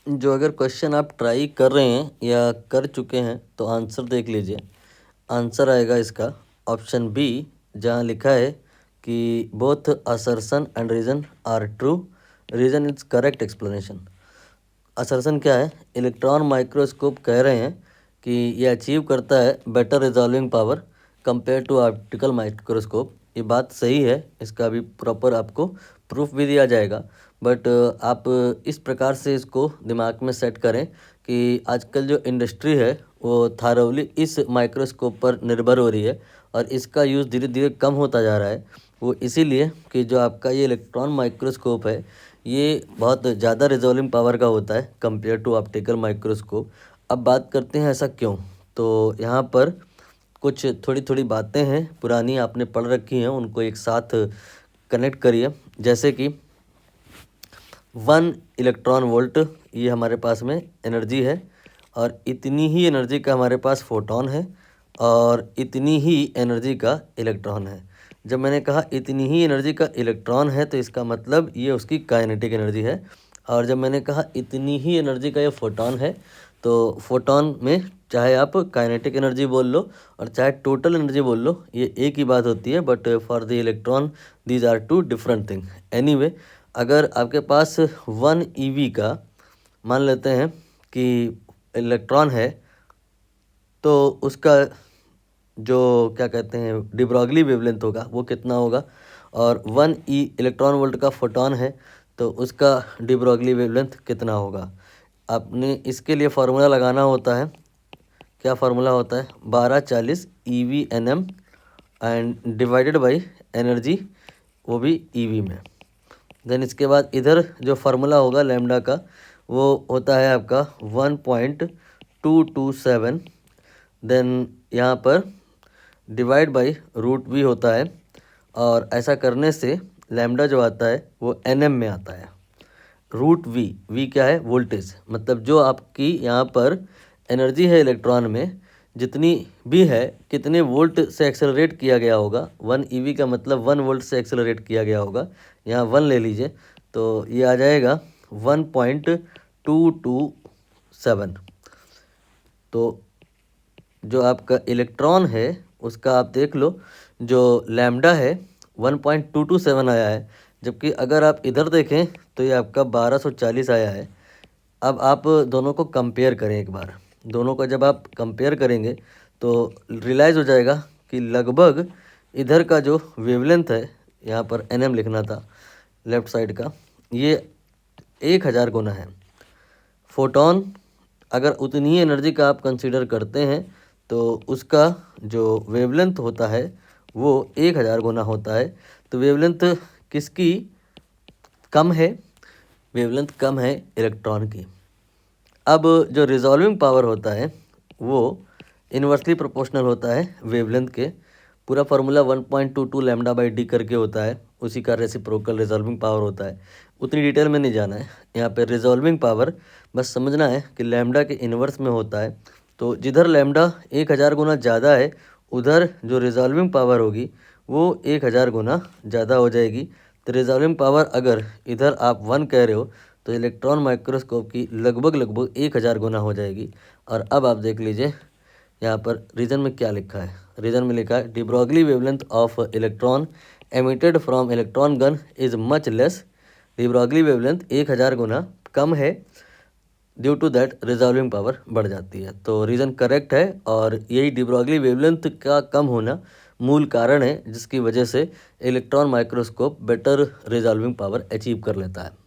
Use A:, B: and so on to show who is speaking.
A: जो अगर क्वेश्चन आप ट्राई कर रहे हैं या कर चुके हैं तो आंसर देख लीजिए। आंसर आएगा इसका ऑप्शन बी, जहाँ लिखा है कि both assertion and reason are true, reason is correct explanation. Assertion क्या है? इलेक्ट्रॉन माइक्रोस्कोप कह रहे हैं कि ये अचीव करता है better resolving power compare to optical microscope. ये बात सही है, इसका भी प्रॉपर आपको प्रूफ भी दिया जाएगा। बट आप इस प्रकार से इसको दिमाग में सेट करें कि आजकल जो इंडस्ट्री है वो थारोवली इस माइक्रोस्कोप पर निर्भर हो रही है और इसका यूज़ धीरे धीरे कम होता जा रहा है। वो इसीलिए कि जो आपका ये इलेक्ट्रॉन माइक्रोस्कोप है ये बहुत ज़्यादा रिजॉल्विंग पावर का होता है कंपेयर टू ऑप्टिकल माइक्रोस्कोप। अब बात करते हैं ऐसा क्यों। तो यहाँ पर कुछ थोड़ी थोड़ी बातें हैं पुरानी आपने पढ़ रखी हैं, उनको एक साथ कनेक्ट करिए। जैसे कि 1 इलेक्ट्रॉन वोल्ट ये हमारे पास में एनर्जी है और इतनी ही एनर्जी का हमारे पास फोटोन है और इतनी ही एनर्जी का इलेक्ट्रॉन है। जब मैंने कहा इतनी ही एनर्जी का इलेक्ट्रॉन है तो इसका मतलब ये उसकी काइनेटिक एनर्जी है। और जब मैंने कहा इतनी ही एनर्जी का ये फोटोन है तो फोटोन में चाहे आप काइनेटिक एनर्जी बोल लो और चाहे टोटल एनर्जी बोल लो, ये एक ही बात होती है। But for the electron these are two different thing. Anyway, अगर आपके पास 1 ईवी का मान लेते हैं कि इलेक्ट्रॉन है तो उसका जो क्या कहते हैं डी ब्रॉगली वेवलेंथ होगा वो कितना होगा। और 1 इलेक्ट्रॉन वोल्ट का फोटोन है तो उसका डी ब्रॉगली वेवलेंथ कितना होगा। आपने इसके लिए फार्मूला लगाना होता है। क्या फार्मूला होता है? 1240 EV/nm and divided by energy, वो भी ईवी में। देन इसके बाद इधर जो फार्मूला होगा लैम्डा का वो होता है आपका 1.227। देन यहाँ पर डिवाइड बाई रूट भी होता है और ऐसा करने से लैम्डा जो आता है वो एनएम में आता है। रूट वी क्या है? वोल्टेज। मतलब जो आपकी यहाँ पर एनर्जी है इलेक्ट्रॉन में जितनी भी है, कितने वोल्ट से एक्सेलरेट किया गया होगा। 1 ईवी का मतलब 1 वोल्ट से एक्सेलरेट किया गया होगा। यहाँ 1 ले लीजिए तो ये आ जाएगा 1.227। तो जो आपका इलेक्ट्रॉन है उसका आप देख लो, जो लैम्डा है 1.227 आया है, जबकि अगर आप इधर देखें तो ये आपका 1240 आया है। अब आप दोनों को कंपेयर करें एक बार। दोनों का जब आप कंपेयर करेंगे तो रियलाइज़ हो जाएगा कि लगभग इधर का जो वेवलेंथ है, यहाँ पर एनएम लिखना था लेफ़्ट साइड का, ये 1000 गुना है। फोटोन अगर उतनी ही एनर्जी का आप कंसीडर करते हैं तो उसका जो वेवलेंथ होता है वो 1000 गुना होता है। तो वेवलेंथ किसकी कम है? वेवलेंथ कम है इलेक्ट्रॉन की। अब जो रिजॉल्विंग पावर होता है वो इन्वर्सली प्रोपोर्शनल होता है वेवलेंथ के। पूरा फार्मूला 1.22 लैम्डा बाई डी करके होता है, उसी का रेसिप्रोकल रिजॉल्विंग पावर होता है। उतनी डिटेल में नहीं जाना है यहाँ पे। रिजॉल्विंग पावर बस समझना है कि लैम्डा के इन्वर्स में होता है। तो जिधर लैम्डा 1000 गुना ज़्यादा है उधर जो रिजॉल्विंग पावर होगी वो 1000 गुना ज़्यादा हो जाएगी। तो रिजॉल्विंग पावर अगर इधर आप 1 कह रहे हो तो इलेक्ट्रॉन माइक्रोस्कोप की लगभग 1000 गुना हो जाएगी। और अब आप देख लीजिए यहाँ पर रीजन में क्या लिखा है। रीजन में लिखा है de Broglie wavelength of electron emitted from electron gun is much less. De Broglie wavelength 1000 गुना कम है, due to that resolving power बढ़ जाती है। तो रीज़न करेक्ट है और यही डी ब्रॉगली वेवलेंथ का कम होना मूल कारण है जिसकी वजह से electron microscope better resolving power achieve कर लेता है।